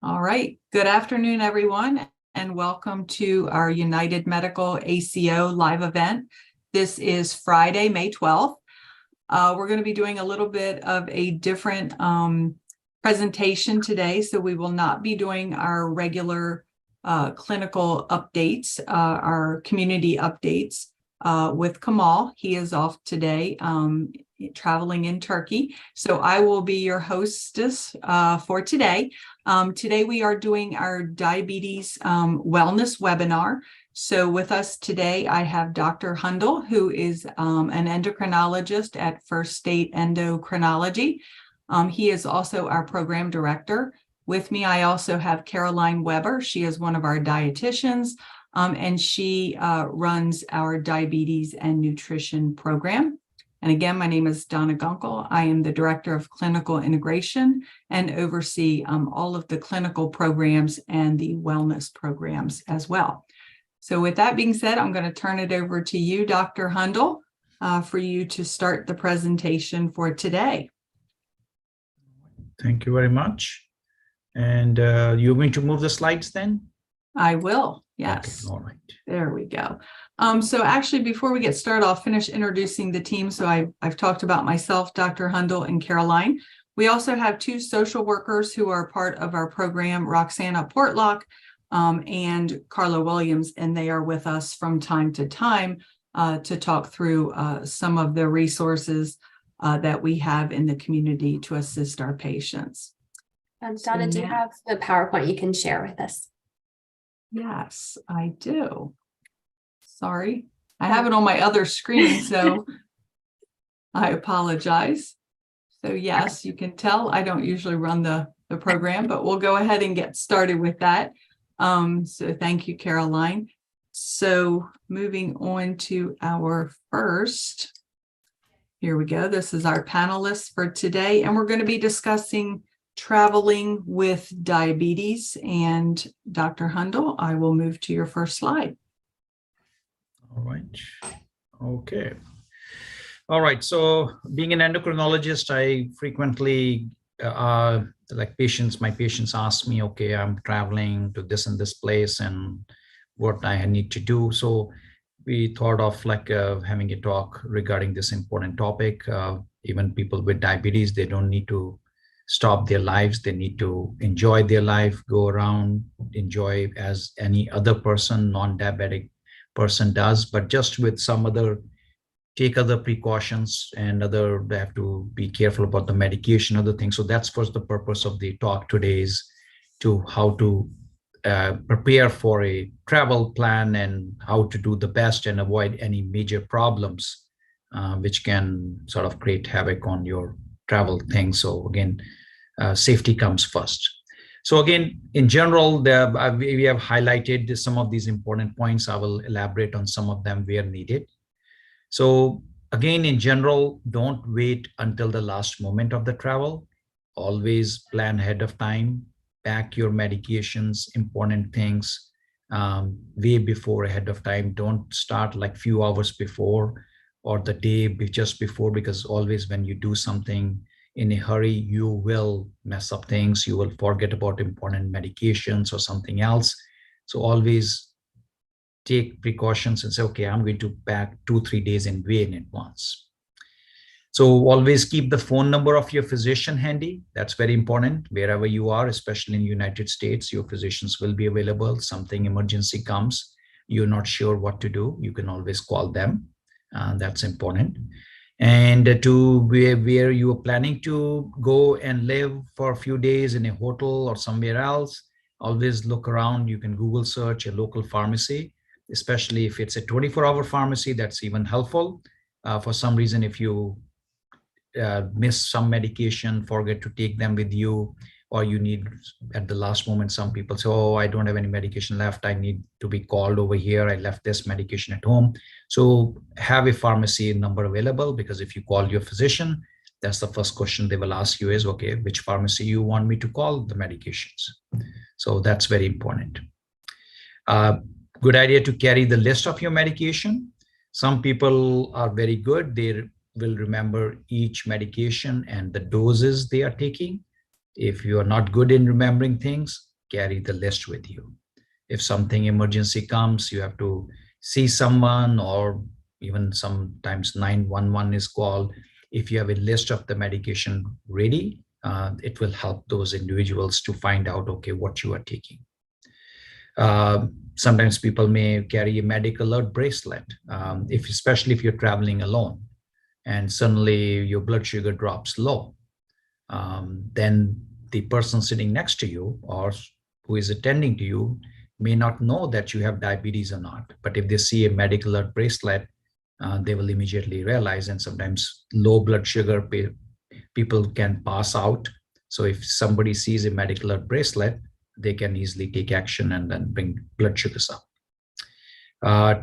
All right. Good afternoon, everyone, and welcome to our United Medical ACO live event. This is Friday, May 12th. We're going to be doing a little bit of a different presentation today, so we will not be doing our regular clinical updates, our community updates with Kemal. He is off today, traveling in Turkey. So I will be your hostess for today. Today we are doing our diabetes wellness webinar. So with us today, I have Dr. Hundal, who is an endocrinologist at First State Endocrinology. He is also our program director. With me, I also have Caroline Weber. She is one of our dietitians, and she runs our diabetes and nutrition program. And again, my name is Donna Gunkel. I am the Director of Clinical Integration and oversee all of the clinical programs and the wellness programs as well. So with that being said, I'm going to turn it over to you, Dr. Hundal, for you to start the presentation for today. Thank you very much. And you're going to move the slides then? I will, yes. Okay, all right. There we go. So actually, before we get started, I'll finish introducing the team. So I've talked about myself, Dr. Hundal, and Caroline. We also have two social workers who are part of our program, Roxana Portlock and Carla Williams, and they are with us from time to time to talk through some of the resources that we have in the community to assist our patients. Donna, do you have the PowerPoint you can share with us? Yes, I do. Sorry, I have it on my other screen, so I apologize. So yes, you can tell I don't usually run the program, but we'll go ahead and get started with that. So thank you, Caroline. So moving on to our first, here we go. This is our panelists for today, and we're going to be discussing traveling with diabetes. And Dr. Hundal, I will move to your first slide. All right. Okay. All right. So being an endocrinologist, I frequently, my patients ask me, okay, I'm traveling to this and this place and what I need to do. So we thought of having a talk regarding this important topic. Even people with diabetes, they don't need to stop their lives. They need to enjoy their life, go around, enjoy as any other person, non-diabetic person does, but just with some take other precautions and they have to be careful about the medication, other things. So that's was the purpose of the talk today, is to how to prepare for a travel plan and how to do the best and avoid any major problems which can sort of create havoc on your travel things. So again, safety comes first. So again, in general, we have highlighted some of these important points. I will elaborate on some of them where needed. So again, in general, don't wait until the last moment of the travel. Always plan ahead of time, pack your medications, important things way before, ahead of time. Don't start like few hours before or the day just before, because always when you do something in a hurry, you will mess up things. You will forget about important medications or something else. So always take precautions and say, okay, I'm going to pack 2-3 days way in advance. So always keep the phone number of your physician handy. That's very important. Wherever you are, especially in the United States, your physicians will be available. Something emergency comes, you're not sure what to do, you can always call them. That's important. And to where you are planning to go and live for a few days in a hotel or somewhere else, always look around. You can Google search a local pharmacy, especially if it's a 24-hour pharmacy, that's even helpful. For some reason, if you miss some medication, forget to take them with you, or you need at the last moment, some people say, oh, I don't have any medication left, I need to be called over here, I left this medication at home. So have a pharmacy number available, because if you call your physician, that's the first question they will ask you is, okay, which pharmacy you want me to call the medications. So that's very important. Good idea to carry the list of your medication. Some people are very good. They will remember each medication and the doses they are taking. If you are not good in remembering things, carry the list with you. If something emergency comes, you have to see someone, or even sometimes 911 is called. If you have a list of the medication ready, it will help those individuals to find out, okay, what you are taking. Sometimes people may carry a medical alert bracelet, especially if you're traveling alone and suddenly your blood sugar drops low. Then the person sitting next to you or who is attending to you may not know that you have diabetes or not. But if they see a medical alert bracelet, they will immediately realize, and sometimes low blood sugar people can pass out. So if somebody sees a medical alert bracelet, they can easily take action and then bring blood sugars up.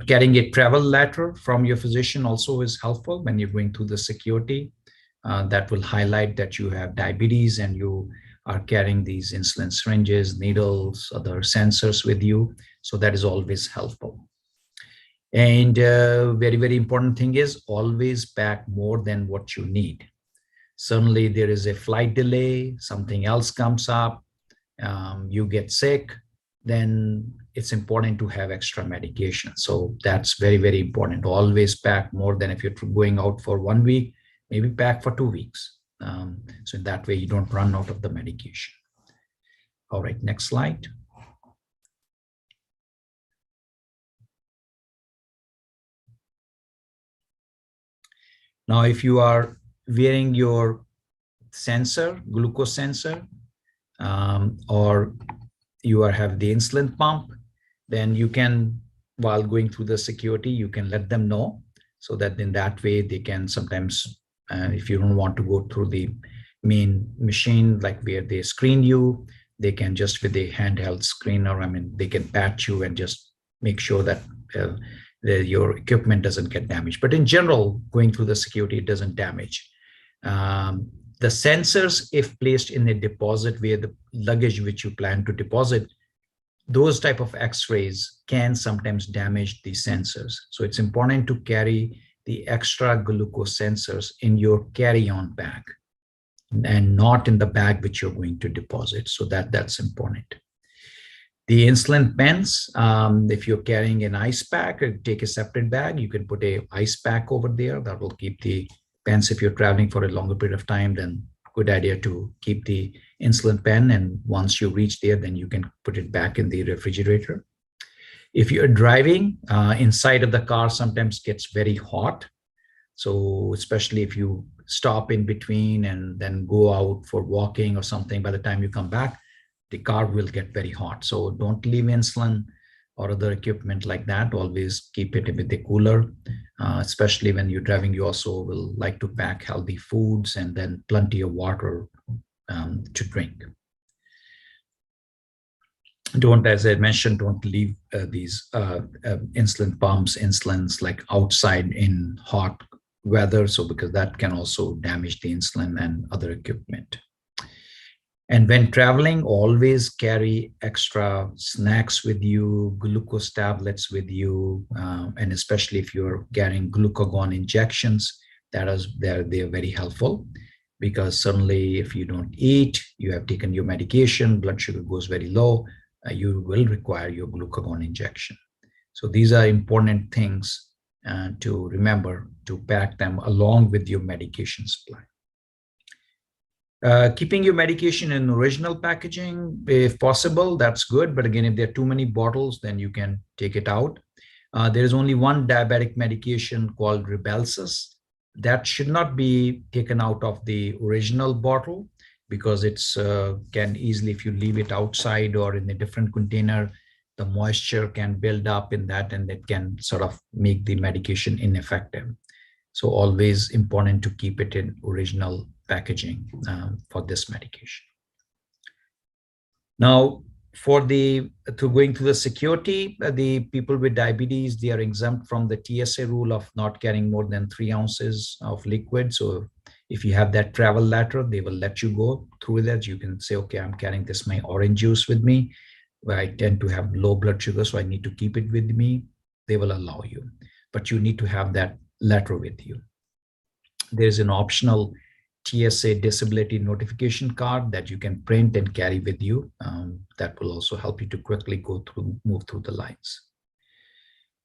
Getting a travel letter from your physician also is helpful when you're going through the security. That will highlight that you have diabetes and you are carrying these insulin syringes, needles, other sensors with you. So that is always helpful. And very, very important thing is always pack more than what you need. Suddenly there is a flight delay, something else comes up, you get sick, then it's important to have extra medication. So that's very, very important. Always pack more than if you're going out for 1 week, maybe pack for 2 weeks. So that way you don't run out of the medication. All right, next slide. Now, if you are wearing your sensor, glucose sensor, or you have the insulin pump, then you can, while going through the security, you can let them know, so that in that way they can sometimes, if you don't want to go through the main machine, like where they screen you, they can just with a handheld screener, I mean, they can patch you and just make sure that your equipment doesn't get damaged. But in general, going through the security, it doesn't damage. The sensors, if placed in a deposit where the luggage which you plan to deposit, those type of x-rays can sometimes damage the sensors. So it's important to carry the extra glucose sensors in your carry-on bag and not in the bag which you're going to deposit. So that's important. The insulin pens, if you're carrying an ice pack, take a separate bag, you can put a ice pack over there that will keep the pens. If you're traveling for a longer period of time, then good idea to keep the insulin pen, and once you reach there, then you can put it back in the refrigerator. If you're driving, inside of the car sometimes gets very hot. So especially if you stop in between and then go out for walking or something, by the time you come back, the car will get very hot. So don't leave insulin or other equipment like that. Always keep it with the cooler, especially when you're driving. You also will like to pack healthy foods and then plenty of water to drink. Don't, as I mentioned, don't leave these insulin pumps, insulins like outside in hot weather. So because that can also damage the insulin and other equipment. And when traveling, always carry extra snacks with you, glucose tablets with you, and especially if you're carrying glucagon injections, they're very helpful, because suddenly if you don't eat, you have taken your medication, blood sugar goes very low, you will require your glucagon injection. So these are important things to remember, to pack them along with your medication supply. Keeping your medication in original packaging, if possible, that's good. But again, if there are too many bottles, then you can take it out. There is only one diabetic medication called Rybelsus that should not be taken out of the original bottle, because it's can easily, if you leave it outside or in a different container, the moisture can build up in that and it can sort of make the medication ineffective. So always important to keep it in original packaging for this medication. Now, for going through the security, the people with diabetes, they are exempt from the TSA rule of not carrying more than 3 ounces of liquid. So if you have that travel letter, they will let you go through that. You can say, okay, I'm carrying this, my orange juice with me, where I tend to have low blood sugar, so I need to keep it with me. They will allow you, but you need to have that letter with you. There's an optional TSA disability notification card that you can print and carry with you. That will also help you to quickly move through the lines.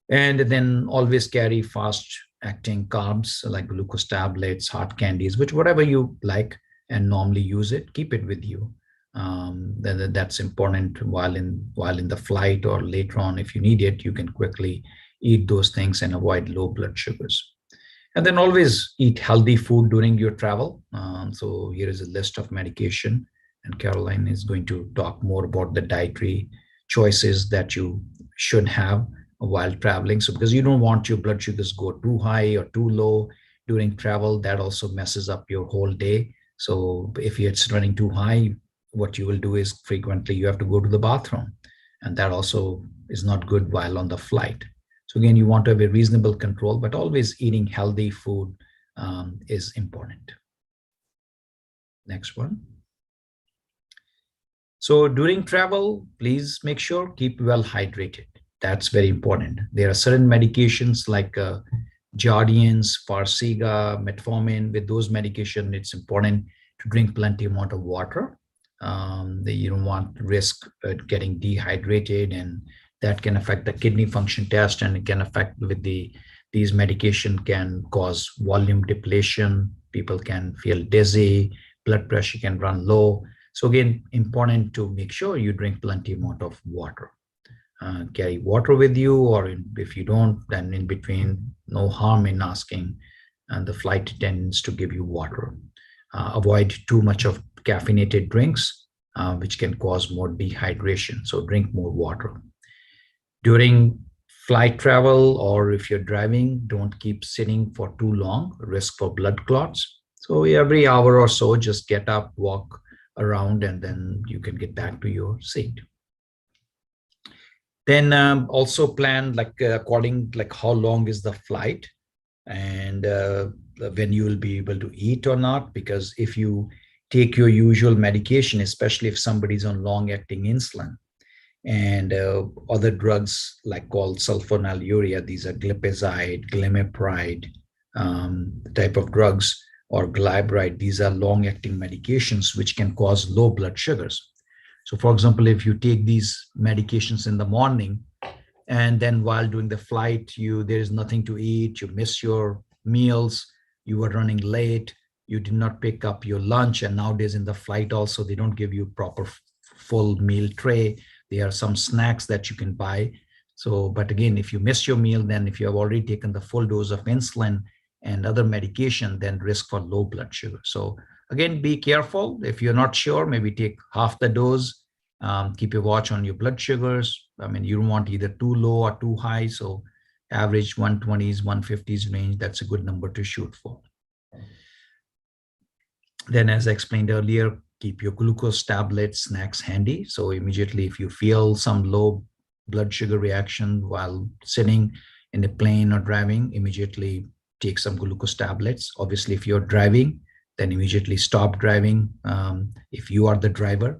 And then always carry fast acting carbs like glucose tablets, hard candies, whatever you like and normally use it, keep it with you. That's important while in the flight, or later on if you need it, you can quickly eat those things and avoid low blood sugars. And then always eat healthy food during your travel. So here is a list of medication, and Caroline is going to talk more about the dietary choices that you should have while traveling. So because you don't want your blood sugars go too high or too low during travel, that also messes up your whole day. So if it's running too high, what you will do is frequently you have to go to the bathroom, and that also is not good while on the flight. So again, you want to have a reasonable control, but always eating healthy food is important. Next one. So during travel, please make sure keep well hydrated. That's very important. There are certain medications like Jardians, Farxiga, Metformin. With those medications, it's important to drink plenty amount of water. You don't want risk getting dehydrated, and that can affect the kidney function test, and it can affect with these medication can cause volume depletion. People can feel dizzy, blood pressure can run low. So again, important to make sure you drink plenty amount of water. Carry water with you, or if you don't, then in between, no harm in asking the flight attendants to give you water. Avoid too much of caffeinated drinks, which can cause more dehydration. So drink more water. During flight travel, or if you're driving, don't keep sitting for too long, risk for blood clots. So every hour or so, just get up, walk around, and then you can get back to your seat. Then also plan according how long is the flight, and when you will be able to eat or not, because if you take your usual medication, especially if somebody's on long-acting insulin, and other drugs like called sulfonylurea, these are glipizide, glimepiride type of drugs, or glyburide. These are long-acting medications which can cause low blood sugars. So for example, if you take these medications in the morning, and then while doing the flight, there is nothing to eat, you miss your meals, you were running late, you did not pick up your lunch, and nowadays in the flight also, they don't give you proper full meal tray. There are some snacks that you can buy. So, but again, if you miss your meal, then if you have already taken the full dose of insulin and other medication, then risk for low blood sugar. So again, be careful. If you're not sure, maybe take half the dose. Keep a watch on your blood sugars. I mean, you don't want either too low or too high. So average 120s, 150s range, that's a good number to shoot for. Then as I explained earlier, keep your glucose tablets, snacks handy. So immediately if you feel some low blood sugar reaction while sitting in a plane or driving, immediately take some glucose tablets. Obviously, if you're driving, then immediately stop driving. If you are the driver,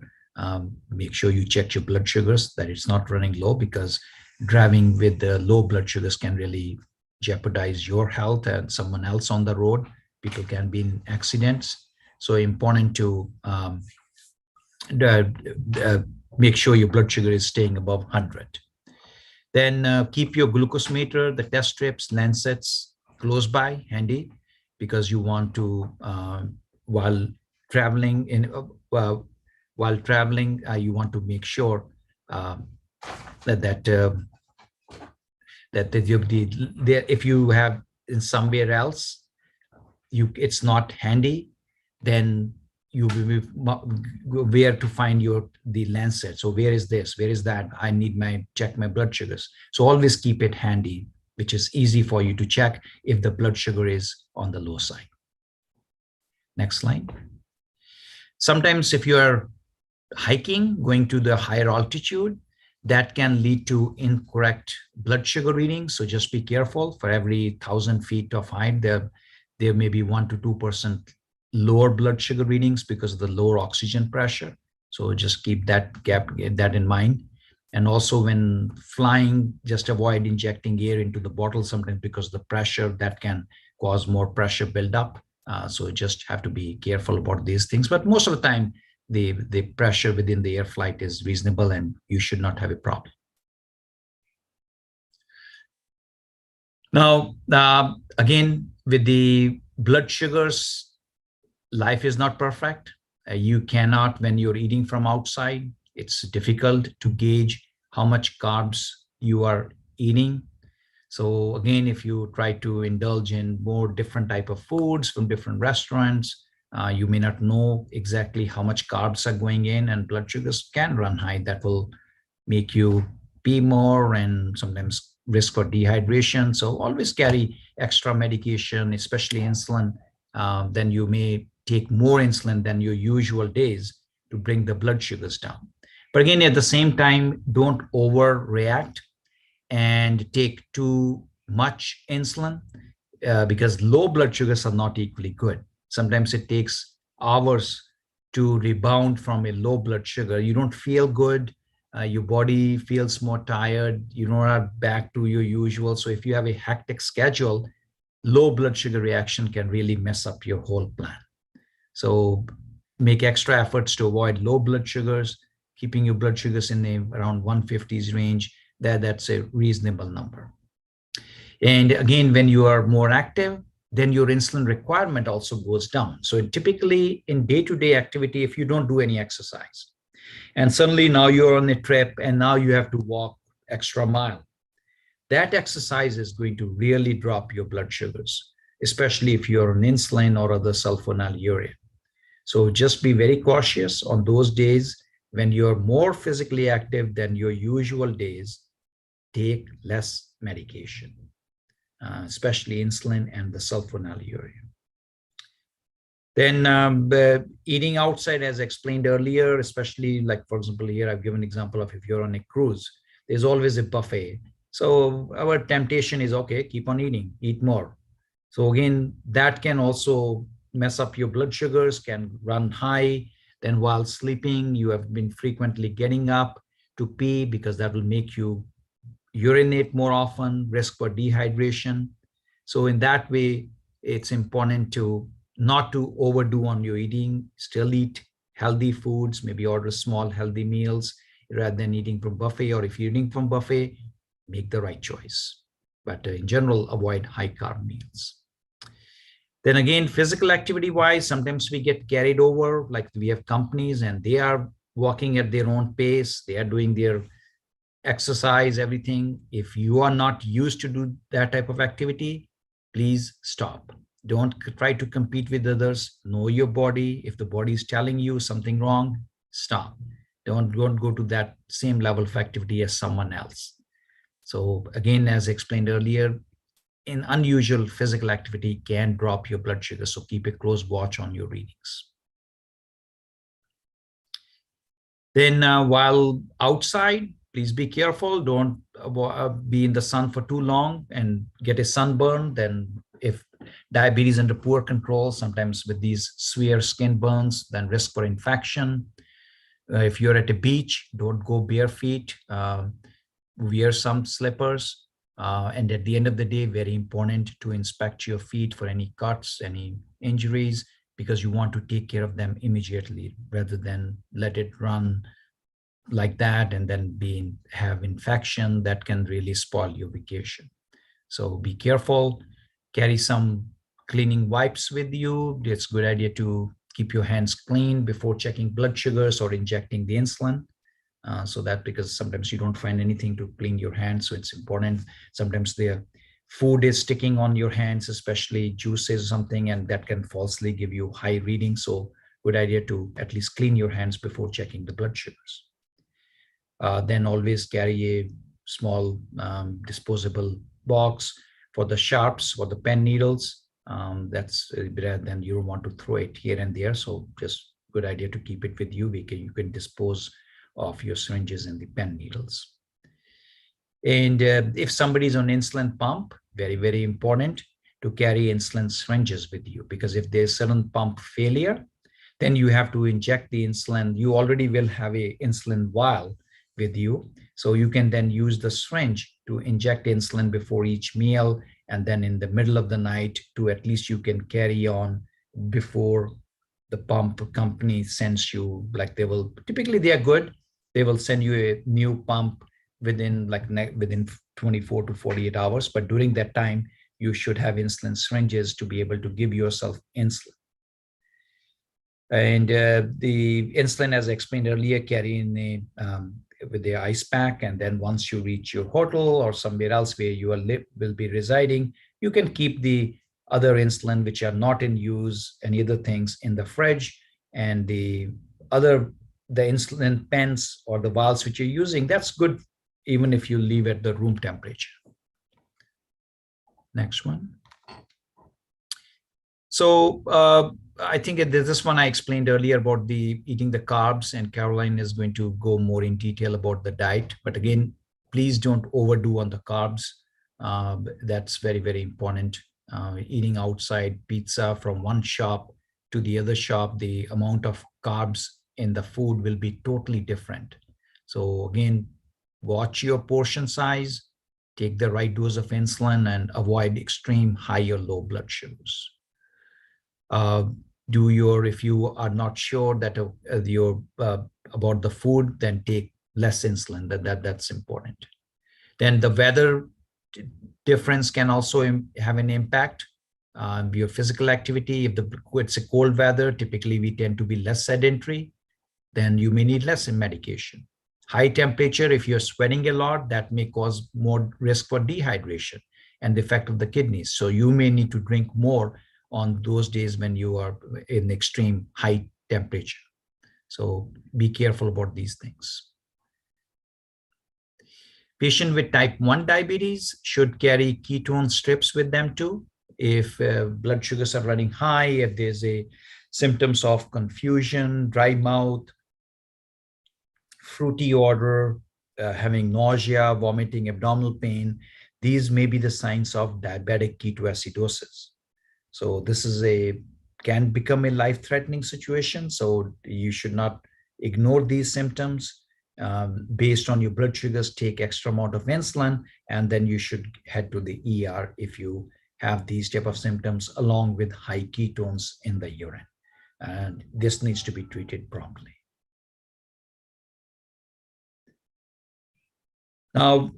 make sure you check your blood sugars, that it's not running low, because driving with the low blood sugars can really jeopardize your health and someone else on the road. People can be in accidents. So important to make sure your blood sugar is staying above 100. Then keep your glucose meter, the test strips, lancets close by, handy, because you want to, while traveling, you want to make sure if you have in somewhere else, it's not handy, then you will be where to find the lancet. So where is this? Where is that? I need check my blood sugars. So always keep it handy, which is easy for you to check if the blood sugar is on the low side. Next slide. Sometimes if you are hiking, going to the higher altitude, that can lead to incorrect blood sugar readings. So just be careful. For every 1,000 feet of height, there may be 1 to 2% lower blood sugar readings because of the lower oxygen pressure. So just keep that in mind. And also when flying, just avoid injecting air into the bottle sometimes, because the pressure that can cause more pressure buildup. So just have to be careful about these things. But most of the time, the pressure within the air flight is reasonable and you should not have a problem. Now, again, with the blood sugars, life is not perfect. You cannot, when you're eating from outside, it's difficult to gauge how much carbs you are eating. So again, if you try to indulge in more different type of foods from different restaurants, you may not know exactly how much carbs are going in, and blood sugars can run high. That will make you pee more and sometimes risk for dehydration. So always carry extra medication, especially insulin. Then you may take more insulin than your usual days to bring the blood sugars down. But again, at the same time, don't overreact and take too much insulin because low blood sugars are not equally good. Sometimes it takes hours to rebound from a low blood sugar. You don't feel good. Your body feels more tired. You're not back to your usual. So if you have a hectic schedule, low blood sugar reaction can really mess up your whole plan. So make extra efforts to avoid low blood sugars, keeping your blood sugars in the around 150s range. That's a reasonable number. And again, when you are more active, then your insulin requirement also goes down. So typically in day-to-day activity, if you don't do any exercise, and suddenly now you're on a trip and now you have to walk extra mile, that exercise is going to really drop your blood sugars, especially if you're on insulin or other sulfonylurea. So just be very cautious on those days when you're more physically active than your usual days. Take less medication, especially insulin and the sulfonylurea. Then eating outside, as explained earlier, especially like, for example, here I've given an example of if you're on a cruise, there's always a buffet. So our temptation is, okay, keep on eating, eat more. So again, that can also mess up your blood sugars, can run high. Then while sleeping, you have been frequently getting up to pee because that will make you urinate more often, risk for dehydration. So in that way, it's important to not to overdo on your eating, still eat healthy foods, maybe order small healthy meals rather than eating from buffet, or if you're eating from buffet, make the right choice. But in general, avoid high carb meals. Then again, physical activity wise, sometimes we get carried over, like we have companies and they are walking at their own pace. They are doing their exercise, everything. If you are not used to do that type of activity, please stop. Don't try to compete with others. Know your body. If the body is telling you something wrong, stop. Don't go to that same level of activity as someone else. So again, as explained earlier, in unusual physical activity can drop your blood sugar. So keep a close watch on your readings. Then while outside, please be careful. Don't be in the sun for too long and get a sunburn. Then if diabetes under poor control, sometimes with these severe skin burns, then risk for infection. If you're at a beach, don't go bare feet. Wear some slippers. And at the end of the day, very important to inspect your feet for any cuts, any injuries, because you want to take care of them immediately rather than let it run like that and then have infection that can really spoil your vacation. So be careful, carry some cleaning wipes with you. It's a good idea to keep your hands clean before checking blood sugars or injecting the insulin. So that because sometimes you don't find anything to clean your hands. So it's important. Sometimes the food is sticking on your hands, especially juices or something, and that can falsely give you high readings. So good idea to at least clean your hands before checking the blood sugars. Then always carry a small disposable box for the sharps, for the pen needles. That's rather than you want to throw it here and there. So just good idea to keep it with you. You can dispose of your syringes and the pen needles. And if somebody's on insulin pump, very, very important to carry insulin syringes with you, because if there's sudden pump failure, then you have to inject the insulin. You already will have a insulin vial with you. So you can then use the syringe to inject insulin before each meal. And then in the middle of the night to at least you can carry on before the pump company sends you, like typically they are good. They will send you a new pump within within 24 to 48 hours. But during that time, you should have insulin syringes to be able to give yourself insulin. And the insulin, as I explained earlier, carry in with the ice pack. And then once you reach your hotel or somewhere else where you will be residing, you can keep the other insulin which are not in use, any other things in the fridge, and the insulin pens or the vials which you're using, that's good even if you leave at the room temperature. Next one. So I think this one I explained earlier about the eating the carbs, and Caroline is going to go more in detail about the diet. But again, please don't overdo on the carbs. That's very, very important. Eating outside pizza from one shop to the other shop, the amount of carbs in the food will be totally different. So again, watch your portion size, take the right dose of insulin, and avoid extreme high or low blood sugars. If you are not sure that about the food, then take less insulin. That's important. Then the weather difference can also have an impact. Your physical activity, if it's a cold weather, typically we tend to be less sedentary, then you may need less medication. High temperature, if you're sweating a lot, that may cause more risk for dehydration and the effect of the kidneys. So you may need to drink more on those days when you are in extreme high temperature. So be careful about these things. Patient with type 1 diabetes should carry ketone strips with them too. If blood sugars are running high, if there's symptoms of confusion, dry mouth, fruity odor, having nausea, vomiting, abdominal pain, these may be the signs of diabetic ketoacidosis. So this can become a life-threatening situation. So you should not ignore these symptoms. Based on your blood sugars, take extra amount of insulin, and then you should head to the ER if you have these type of symptoms along with high ketones in the urine. And this needs to be treated promptly. Now,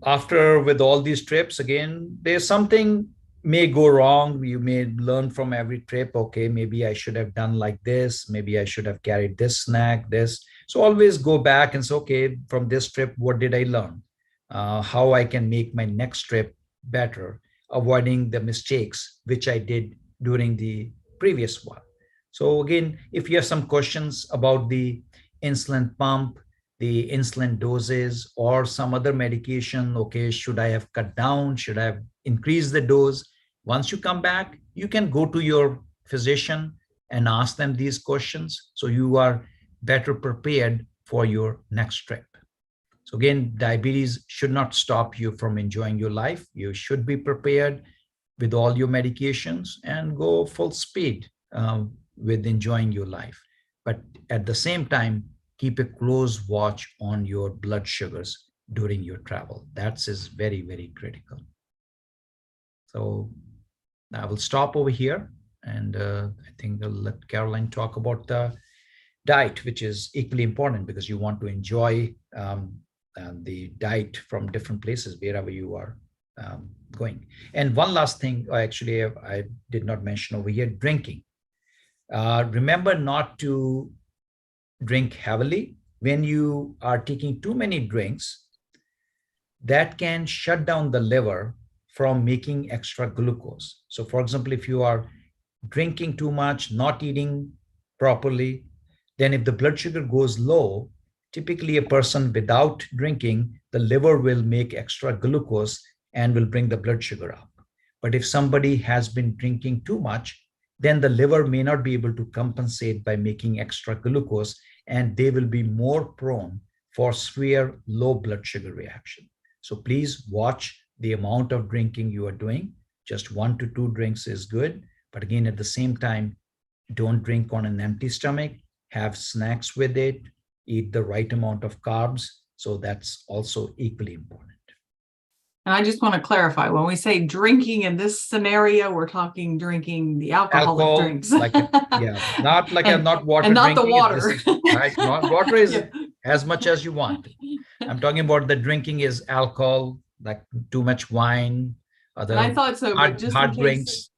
with all these trips, again, there's something may go wrong. You may learn from every trip. Okay, maybe I should have done like this. Maybe I should have carried this snack, this. So always go back and say, okay, from this trip, what did I learn? How I can make my next trip better, avoiding the mistakes which I did during the previous one. So again, if you have some questions about the insulin pump, the insulin doses, or some other medication, okay, should I have cut down? Should I have increased the dose? Once you come back, you can go to your physician and ask them these questions, so you are better prepared for your next trip. So again, diabetes should not stop you from enjoying your life. You should be prepared with all your medications and go full speed with enjoying your life. But at the same time, keep a close watch on your blood sugars during your travel. That is very, very critical. So I will stop over here, and I think I'll let Caroline talk about the diet, which is equally important because you want to enjoy the diet from different places, wherever you are going. And one last thing, actually, I did not mention over here, drinking. Remember not to drink heavily. When you are taking too many drinks, that can shut down the liver from making extra glucose. So for example, if you are drinking too much, not eating properly, then if the blood sugar goes low, typically a person without drinking, the liver will make extra glucose and will bring the blood sugar up. But if somebody has been drinking too much, then the liver may not be able to compensate by making extra glucose, and they will be more prone for severe low blood sugar reaction. So please watch the amount of drinking you are doing. Just 1 to 2 drinks is good. But again, at the same time, don't drink on an empty stomach. Have snacks with it. Eat the right amount of carbs. So that's also equally important. And I just want to clarify, when we say drinking in this scenario, we're talking drinking the alcoholic Alcohol, drinks. not like And- not water and not the drinking. water. Right? Not water is Yeah. as much as you want. I'm talking about the drinking is alcohol, like too much wine, And I other thought so, but just in hard case, drinks.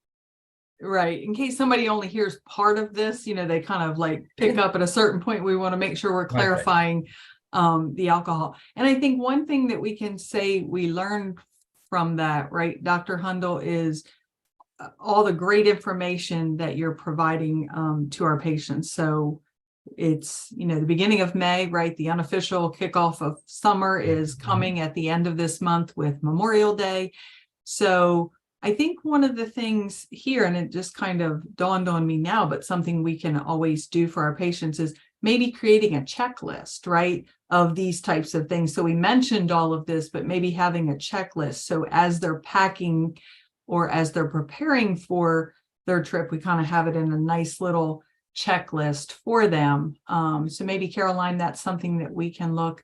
right, in case somebody only hears part of this, they kind of like pick up at a certain point, we want to make sure we're Right. clarifying the alcohol. And I think one thing that we can say we learned from that, right, Dr. Hundal, is all the great information that you're providing to our patients. So it's, the beginning of May, right? The unofficial kickoff of summer is coming at the end of this month with Memorial Day. So I think one of the things here, and it just kind of dawned on me now, but something we can always do for our patients is maybe creating a checklist, right, of these types of things. So we mentioned all of this, but maybe having a checklist. So as they're packing or as they're preparing for their trip, we kind of have it in a nice little checklist for them. So maybe, Caroline, that's something that we can look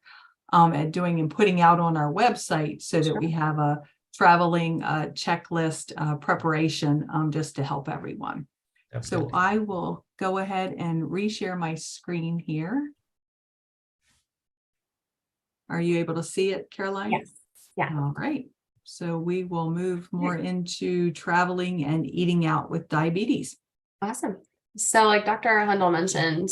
at doing and putting out on our website so that we have a traveling checklist preparation just to help everyone. Definitely. So I will go ahead and reshare my screen here. Are you able to see it, Caroline? Yes. Yeah. All right. So we will move more into traveling and eating out with diabetes. Awesome. So like Dr. Hundal mentioned,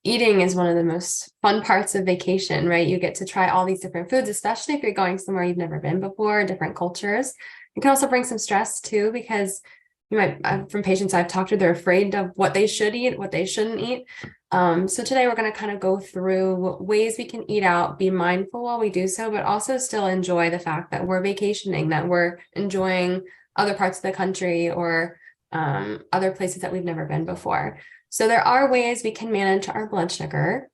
eating is one of the most fun parts of vacation, right? You get to try all these different foods, especially if you're going somewhere you've never been before, different cultures. It can also bring some stress too, because you might, from patients I've talked to, they're afraid of what they should eat, what they shouldn't eat. So today we're going to kind of go through ways we can eat out, be mindful while we do so, but also still enjoy the fact that we're vacationing, that we're enjoying other parts of the country or other places that we've never been before. So there are ways we can manage our blood sugar.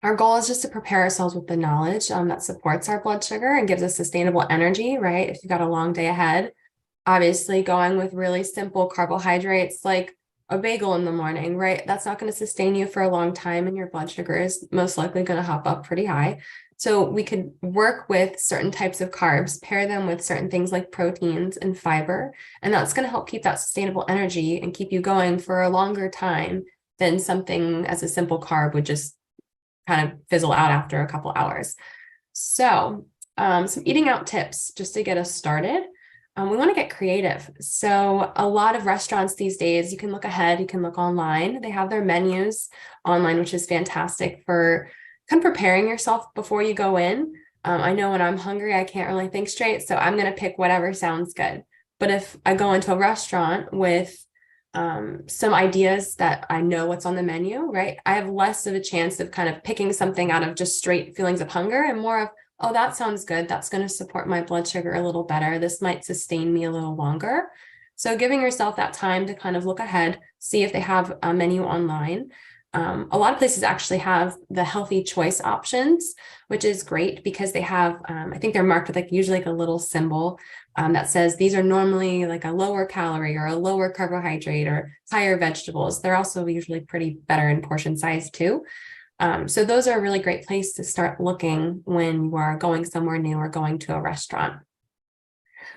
Our goal is just to prepare ourselves with the knowledge that supports our blood sugar and gives us sustainable energy, right? If you've got a long day ahead, obviously going with really simple carbohydrates like a bagel in the morning, right? That's not going to sustain you for a long time, and your blood sugar is most likely going to hop up pretty high. So we could work with certain types of carbs, pair them with certain things like proteins and fiber, and that's going to help keep that sustainable energy and keep you going for a longer time than something as a simple carb would just kind of fizzle out after a couple hours. So some eating out tips just to get us started. We want to get creative. So a lot of restaurants these days, you can look ahead, you can look online. They have their menus online, which is fantastic for kind of preparing yourself before you go in. I know when I'm hungry, I can't really think straight, so I'm going to pick whatever sounds good. But if I go into a restaurant with some ideas that I know what's on the menu, right, I have less of a chance of kind of picking something out of just straight feelings of hunger and more of, oh, that sounds good. That's going to support my blood sugar a little better. This might sustain me a little longer. So giving yourself that time to kind of look ahead, see if they have a menu online. A lot of places actually have the healthy choice options, which is great because they have, I think they're marked with usually a little symbol that says these are normally like a lower calorie or a lower carbohydrate or higher vegetables. They're also usually pretty better in portion size too. So those are a really great place to start looking when you are going somewhere new or going to a restaurant.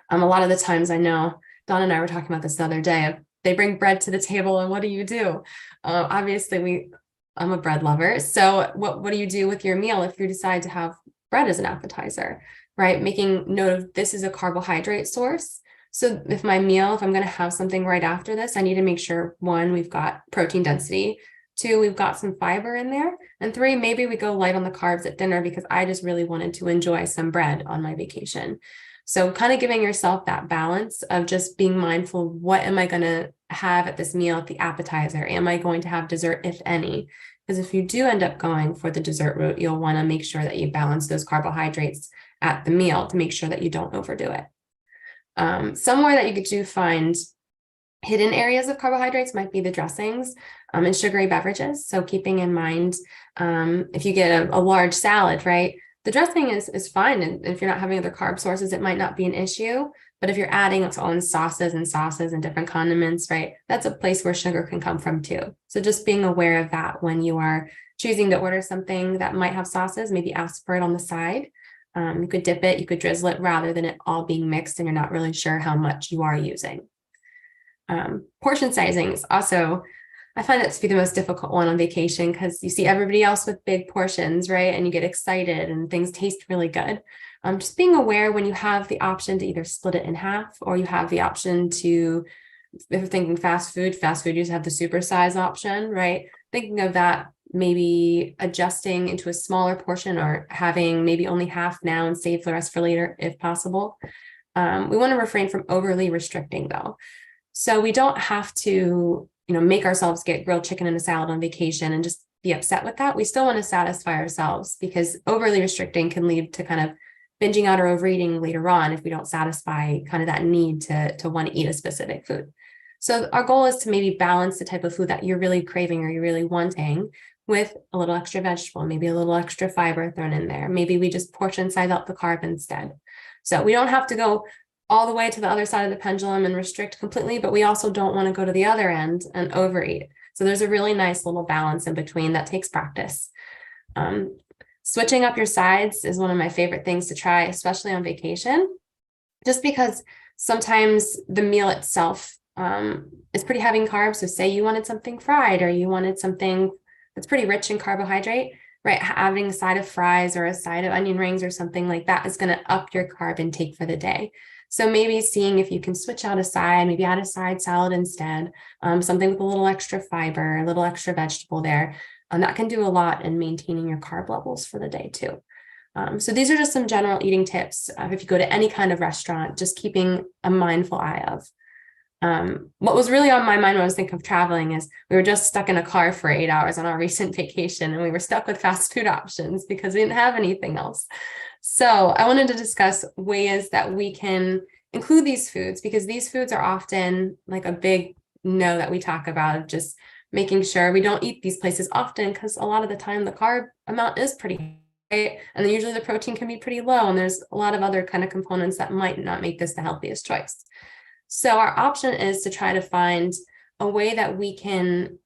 A lot of the times, I know Donna and I were talking about this the other day. They bring bread to the table, and what do? Obviously, I'm a bread lover. So what do you do with your meal if you decide to have bread as an appetizer, right? Making note of this is a carbohydrate source. So if I'm going to have something right after this, I need to make sure, 1, we've got protein density. 2, we've got some fiber in there. And 3, maybe we go light on the carbs at dinner because I just really wanted to enjoy some bread on my vacation. So kind of giving yourself that balance of just being mindful, what am I going to have at this meal at the appetizer? Am I going to have dessert, if any? Because if you do end up going for the dessert route, you'll want to make sure that you balance those carbohydrates at the meal to make sure that you don't overdo it. Somewhere that you do find hidden areas of carbohydrates might be the dressings and sugary beverages. So keeping in mind, if you get a large salad, right, the dressing is fine. And if you're not having other carb sources, it might not be an issue. But if you're adding its own sauces and different condiments, right, that's a place where sugar can come from too. So just being aware of that when you are choosing to order something that might have sauces, maybe ask for it on the side. You could dip it, you could drizzle it rather than it all being mixed and you're not really sure how much you are using. Portion sizing is also, I find that to be the most difficult one on vacation because you see everybody else with big portions, right? And you get excited and things taste really good. Just being aware when you have the option to either split it in half or you have the option to, if you're thinking fast food you just have the super size option, right? Thinking of that, maybe adjusting into a smaller portion or having maybe only half now and save the rest for later if possible. We want to refrain from overly restricting though. So we don't have to, make ourselves get grilled chicken and a salad on vacation and just be upset with that. We still want to satisfy ourselves because overly restricting can lead to kind of binging out or overeating later on if we don't satisfy kind of that need to want to eat a specific food. So our goal is to maybe balance the type of food that you're really craving or you're really wanting with a little extra vegetable, maybe a little extra fiber thrown in there. Maybe we just portion size out the carb instead. So we don't have to go all the way to the other side of the pendulum and restrict completely, but we also don't want to go to the other end and overeat. So there's a really nice little balance in between that takes practice. Switching up your sides is one of my favorite things to try, especially on vacation, just because sometimes the meal itself is pretty heavy in carbs. So say you wanted something fried or you wanted something that's pretty rich in carbohydrate, right? Having a side of fries or a side of onion rings or something like that is going to up your carb intake for the day. So maybe seeing if you can switch out a side, maybe add a side salad instead, something with a little extra fiber, a little extra vegetable there. That can do a lot in maintaining your carb levels for the day too. So these are just some general eating tips. If you go to any kind of restaurant, just keeping a mindful eye of. What was really on my mind when I was thinking of traveling is we were just stuck in a car for 8 hours on our recent vacation and we were stuck with fast food options because we didn't have anything else. So I wanted to discuss ways that we can include these foods because these foods are often like a big no that we talk about of just making sure we don't eat these places often because a lot of the time the carb amount is pretty high and then usually the protein can be pretty low and there's a lot of other kind of components that might not make this the healthiest choice. So our option is to try to find a way that we can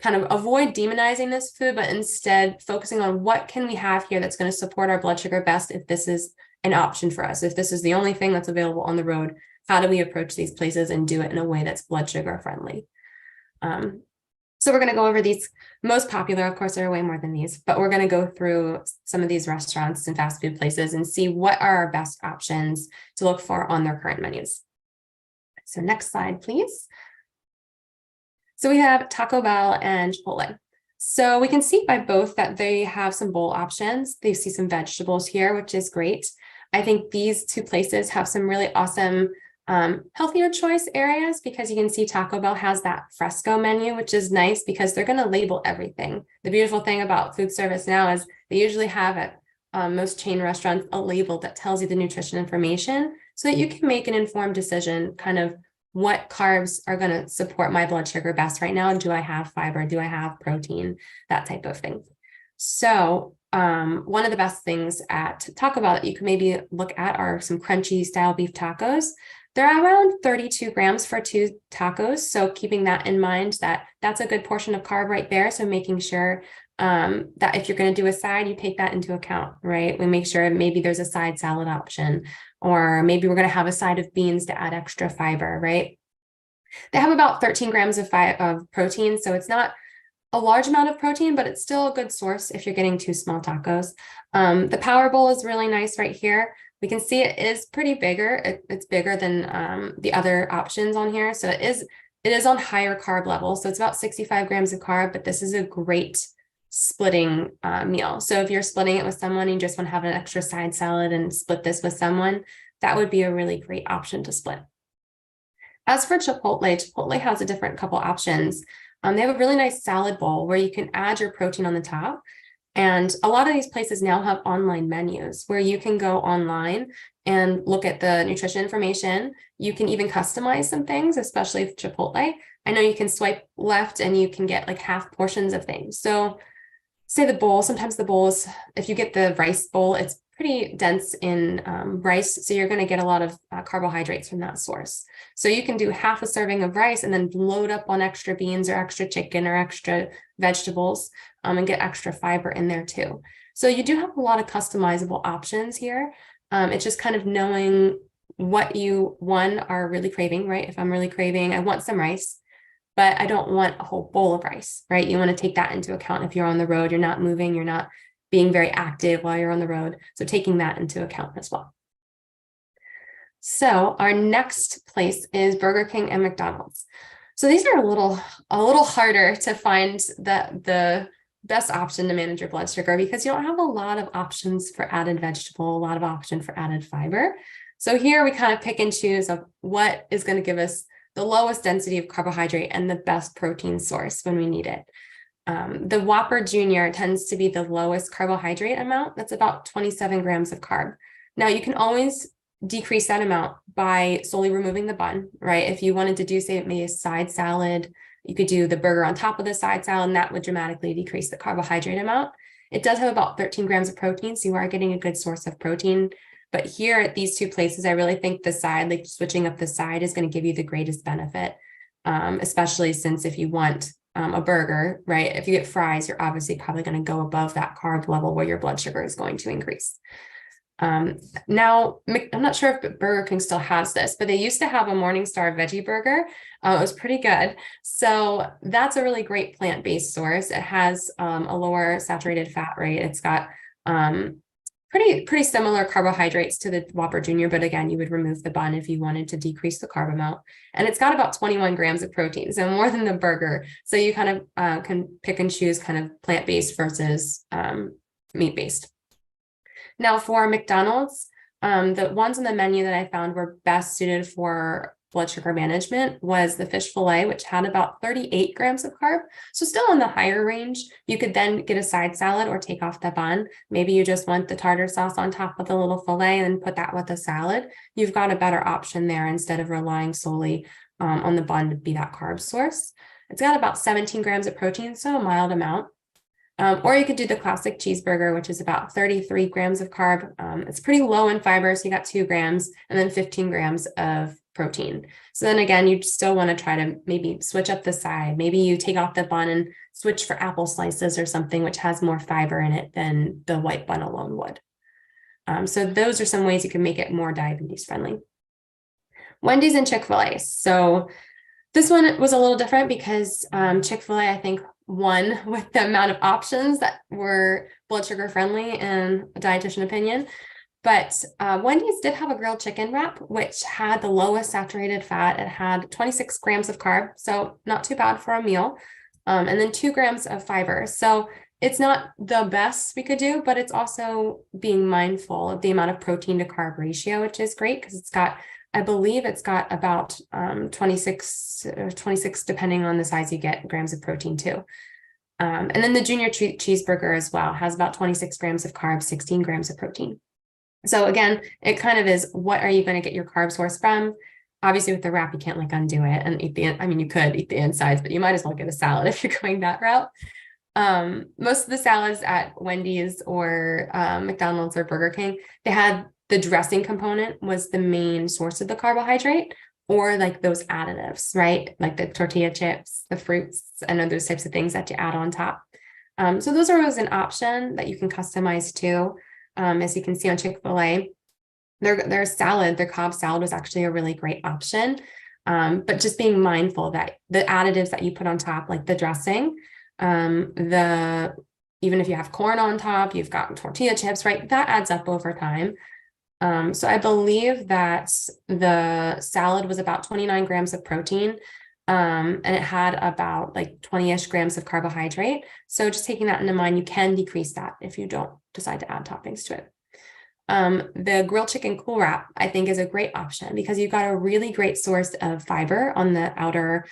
kind of avoid demonizing this food, but instead focusing on what can we have here that's going to support our blood sugar best if this is an option for us. If this is the only thing that's available on the road, how do we approach these places and do it in a way that's blood sugar friendly? So we're going to go over these most popular. Of course, there are way more than these, but we're going to go through some of these restaurants and fast food places and see what are our best options to look for on their current menus. So next slide, please. So we have Taco Bell and Chipotle. So we can see by both that they have some bowl options. They see some vegetables here, which is great. I think these two places have some really awesome healthier choice areas because you can see Taco Bell has that fresco menu, which is nice because they're going to label everything. The beautiful thing about food service now is they usually have at most chain restaurants a label that tells you the nutrition information so that you can make an informed decision kind of what carbs are going to support my blood sugar best right now. Do I have fiber? Do I have protein? That type of thing. So one of the best things at Taco Bell that you can maybe look at are some crunchy style beef tacos. They're around 32 grams for 2 tacos. So keeping that in mind, that's a good portion of carb right there. So making sure that if you're going to do a side, you take that into account, right? We make sure maybe there's a side salad option, or maybe we're going to have a side of beans to add extra fiber, right? They have about 13 grams of protein. So it's not a large amount of protein, but it's still a good source if you're getting 2 small tacos. The Power Bowl is really nice right here. We can see it is pretty bigger. It's bigger than the other options on here. So it is on higher carb level. So it's about 65 grams of carb, but this is a great splitting meal. So if you're splitting it with someone, you just want to have an extra side salad and split this with someone, that would be a really great option to split. As for Chipotle has a different couple options. They have a really nice salad bowl where you can add your protein on the top. And a lot of these places now have online menus where you can go online and look at the nutrition information. You can even customize some things, especially with Chipotle. I know you can swipe left and you can get like half portions of things. So say the bowl, sometimes the bowls, if you get the rice bowl, it's pretty dense in rice. So you're going to get a lot of carbohydrates from that source. So you can do half a serving of rice and then load up on extra beans or extra chicken or extra vegetables and get extra fiber in there too. So you do have a lot of customizable options here. It's just kind of knowing what you, one, are really craving, right? If I'm really craving, I want some rice, but I don't want a whole bowl of rice, right? You want to take that into account. If you're on the road, you're not moving, you're not being very active while you're on the road. So taking that into account as well. So our next place is Burger King and McDonald's. So these are a little harder to find the best option to manage your blood sugar because you don't have a lot of options for added vegetable, a lot of option for added fiber. So here we kind of pick and choose of what is going to give us the lowest density of carbohydrate and the best protein source when we need it. The Whopper Junior tends to be the lowest carbohydrate amount. That's about 27 grams of carb. Now you can always decrease that amount by solely removing the bun, right? If you wanted to do, say, maybe a side salad, you could do the burger on top of the side salad, and that would dramatically decrease the carbohydrate amount. It does have about 13 grams of protein, so you are getting a good source of protein. But here at these two places, I really think the side, like switching up the side, is going to give you the greatest benefit, especially since if you want a burger, right? If you get fries, you're obviously probably going to go above that carb level where your blood sugar is going to increase. Now, I'm not sure if Burger King still has this, but they used to have a Morningstar veggie burger. It was pretty good. So that's a really great plant-based source. It has a lower saturated fat rate. It's got pretty similar carbohydrates to the Whopper Junior, but again, you would remove the bun if you wanted to decrease the carb amount. And it's got about 21 grams of protein, so more than the burger. So you kind of can pick and choose kind of plant-based versus meat-based. Now for McDonald's, the ones on the menu that I found were best suited for blood sugar management was the fish fillet, which had about 38 grams of carb. So still in the higher range. You could then get a side salad or take off the bun. Maybe you just want the tartar sauce on top of the little fillet and put that with the salad. You've got a better option there instead of relying solely on the bun to be that carb source. It's got about 17 grams of protein, so a mild amount. Or you could do the classic cheeseburger, which is about 33 grams of carb. It's pretty low in fiber, so you got 2 grams and then 15 grams of protein. So then again, you still want to try to maybe switch up the side. Maybe you take off the bun and switch for apple slices or something which has more fiber in it than the white bun alone would. So those are some ways you can make it more diabetes friendly. Wendy's and Chick-fil-A. So this one was a little different because Chick-fil-A, I think, won with the amount of options that were blood sugar friendly in a dietitian opinion. But Wendy's did have a grilled chicken wrap, which had the lowest saturated fat. It had 26 grams of carb, so not too bad for a meal, and then 2 grams of fiber. So it's not the best we could do, but it's also being mindful of the amount of protein to carb ratio, which is great because it's got, I believe it's got about 26 depending on the size you get, grams of protein too. And then the junior cheeseburger as well has about 26 grams of carbs, 16 grams of protein. So again, it kind of is, what are you going to get your carb source from? Obviously with the wrap, you can't like undo it and eat I mean, you could eat the insides, but you might as well get a salad if you're going that route. Most of the salads at Wendy's or McDonald's or Burger King, they had the dressing component was the main source of the carbohydrate, or like those additives, right? Like the tortilla chips, the fruits, and those types of things that you add on top. So those are always an option that you can customize too. As you can see on Chick-fil-A, their salad, their Cobb salad was actually a really great option. But just being mindful that the additives that you put on top, like the dressing, even if you have corn on top, you've got tortilla chips, right? That adds up over time. So I believe that the salad was about 29 grams of protein, and it had about like 20-ish grams of carbohydrate. So just taking that into mind, you can decrease that if you don't decide to add toppings to it. The grilled chicken cool wrap, I think, is a great option because you've got a really great source of fiber on the outer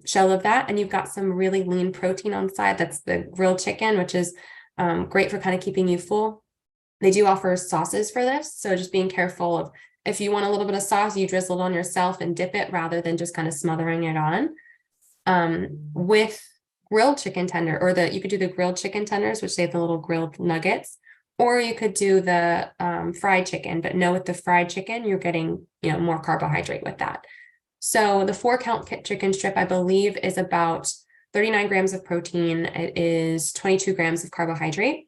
shell of that, and you've got some really lean protein on the side. That's the grilled chicken, which is great for kind of keeping you full. They do offer sauces for this, so just being careful of, if you want a little bit of sauce, you drizzle it on yourself and dip it rather than just kind of smothering it on. With grilled chicken tender, or you could do the grilled chicken tenders, which they have the little grilled nuggets, or you could do the fried chicken. But no, with the fried chicken, you're getting more carbohydrate with that. So the 4-count chicken strip, I believe, is about 39 grams of protein. It is 22 grams of carbohydrate.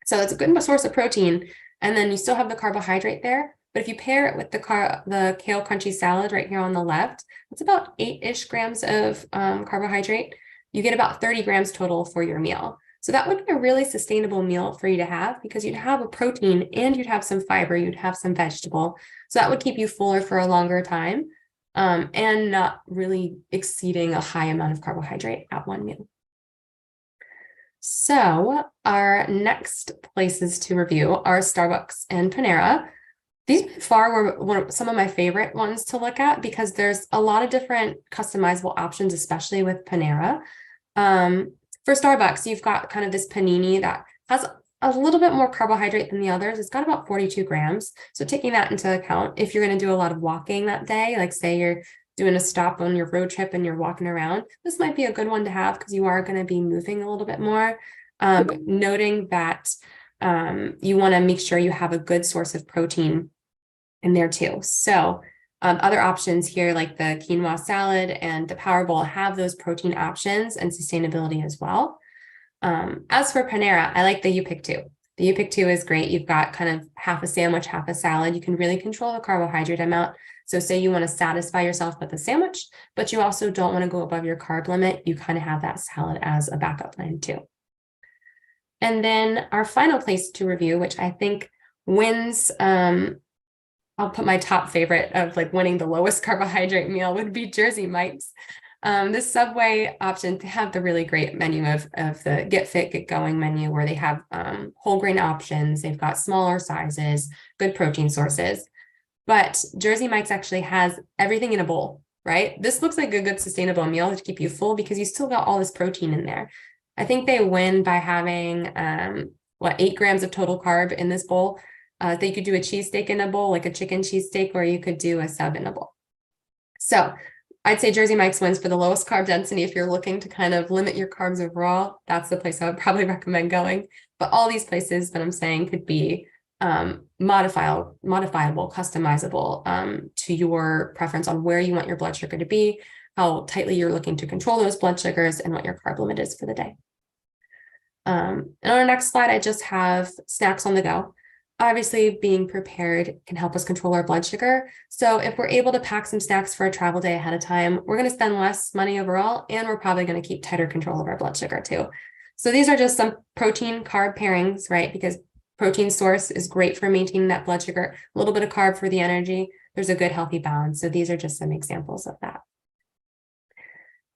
So it's a good source of protein, and then you still have the carbohydrate there. But if you pair it with the kale crunchy salad right here on the left, it's about 8-ish grams of carbohydrate. You get about 30 grams total for your meal. So that would be a really sustainable meal for you to have, because you'd have a protein and you'd have some fiber, you'd have some vegetable. So that would keep you fuller for a longer time, and not really exceeding a high amount of carbohydrate at one meal. So our next places to review are Starbucks and Panera. These by far were some of my favorite ones to look at, because there's a lot of different customizable options, especially with Panera. For Starbucks, you've got kind of this panini that has a little bit more carbohydrate than the others. It's got about 42 grams. So taking that into account, if you're going to do a lot of walking that day, like say you're doing a stop on your road trip and you're walking around, this might be a good one to have, because you are going to be moving a little bit more. Noting that you want to make sure you have a good source of protein in there too. So other options here, like the quinoa salad and the Power Bowl, have those protein options and sustainability as well. As for Panera, I like the You Pick Two. The You Pick Two is great. You've got kind of half a sandwich, half a salad. You can really control the carbohydrate amount. So say you want to satisfy yourself with a sandwich, but you also don't want to go above your carb limit, you kind of have that salad as a backup plan too. And then our final place to review, which I think wins, I'll put my top favorite of like winning the lowest carbohydrate meal, would be Jersey Mike's. This Subway option, they have the really great menu of the Get Fit, Get Going menu, where they have whole grain options. They've got smaller sizes, good protein sources. But Jersey Mike's actually has everything in a bowl, right? This looks like a good sustainable meal to keep you full, because you still got all this protein in there. I think they win by having 8 grams of total carb in this bowl. They could do a cheesesteak in a bowl, like a chicken cheesesteak, or you could do a sub in a bowl. So I'd say Jersey Mike's wins for the lowest carb density. If you're looking to kind of limit your carbs overall, that's the place I would probably recommend going. But all these places that I'm saying could be modifiable, customizable to your preference on where you want your blood sugar to be, how tightly you're looking to control those blood sugars, and what your carb limit is for the day. And on our next slide, I just have snacks on the go. Obviously, being prepared can help us control our blood sugar. So if we're able to pack some snacks for a travel day ahead of time, we're going to spend less money overall, and we're probably going to keep tighter control of our blood sugar too. So these are just some protein carb pairings, right? Because protein source is great for maintaining that blood sugar, a little bit of carb for the energy. There's a good healthy balance. So these are just some examples of that.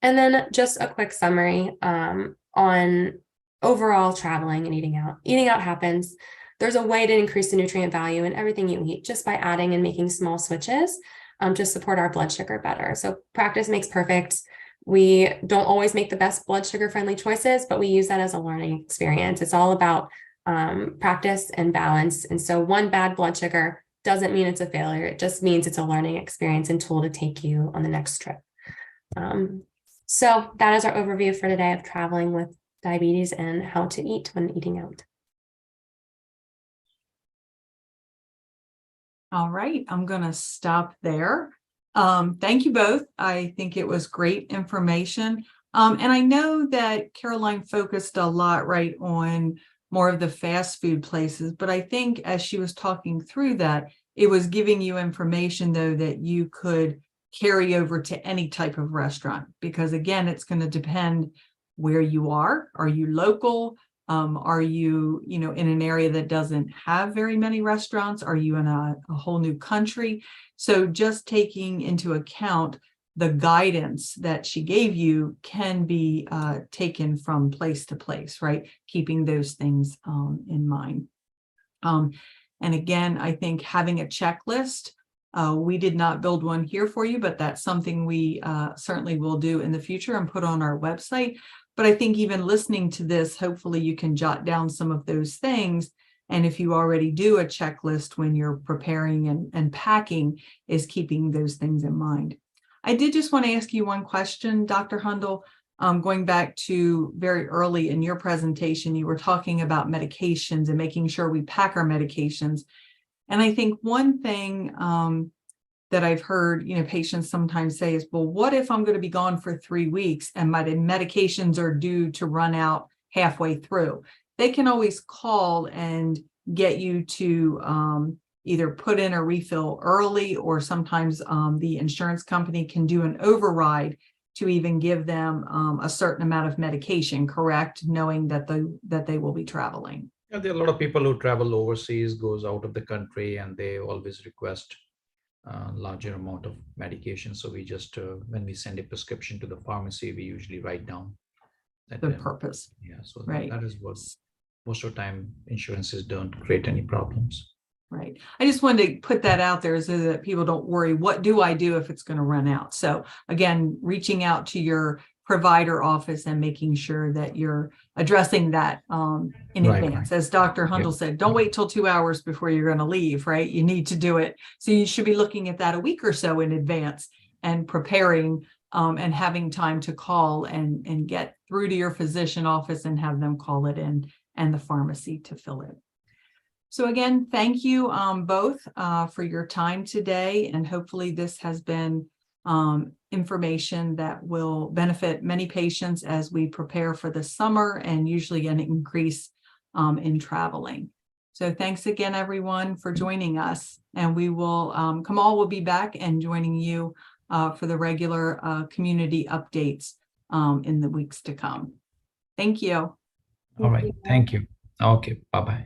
And then just a quick summary on overall traveling and eating out. Eating out happens. There's a way to increase the nutrient value in everything you eat just by adding and making small switches to support our blood sugar better. So practice makes perfect. We don't always make the best blood sugar friendly choices, but we use that as a learning experience. It's all about practice and balance. And so one bad blood sugar doesn't mean it's a failure. It just means it's a learning experience and tool to take you on the next trip. So that is our overview for today of traveling with diabetes and how to eat when eating out. All right, I'm going to stop there. Thank you both. I think it was great information. And I know that Caroline focused a lot right on more of the fast food places, but I think as she was talking through that, it was giving you information though that you could carry over to any type of restaurant, because again, it's going to depend where you are. Are you local? Are you, in an area that doesn't have very many restaurants? Are you in a whole new country? So just taking into account the guidance that she gave you can be taken from place to place, right? Keeping those things in mind. And again, I think having a checklist, we did not build one here for you, but that's something we certainly will do in the future and put on our website. But I think even listening to this, hopefully you can jot down some of those things. And if you already do a checklist when you're preparing and packing, is keeping those things in mind. I did just want to ask you one question, Dr. Hundal. Going back to very early in your presentation, you were talking about medications and making sure we pack our medications. And I think one thing that I've heard, patients sometimes say is, well, what if I'm going to be gone for 3 weeks and my medications are due to run out halfway through? they can always call and get you to either put in a refill early, or sometimes the insurance company can do an override to even give them a certain amount of medication, correct? Knowing that they will be traveling. Yeah, there are a lot of people who travel overseas, goes out of the country, and they always request a larger amount of medication. So we just, when we send a prescription to the pharmacy, we usually write down that. The purpose. Yeah, so Right. that is what most of the time insurances don't create any problems. Right. I just wanted to put that out there so that people don't worry, what do I do if it's going to run out? So again, reaching out to your provider office and making sure that you're addressing that in Right, advance. right. As Dr. Hundal said, don't wait till 2 hours before you're going to leave, right? You need to do it. So you should be looking at that a week or so in advance and preparing and having time to call and get through to your physician office and have them call it in, and the pharmacy to fill it. So again, thank you both for your time today, and hopefully this has been information that will benefit many patients as we prepare for the summer and usually an increase in traveling. So thanks again, everyone, for joining us, and we will, Kemal will be back and joining you for the regular community updates in the weeks to come. Thank you. All right, thank you. Okay, bye-bye.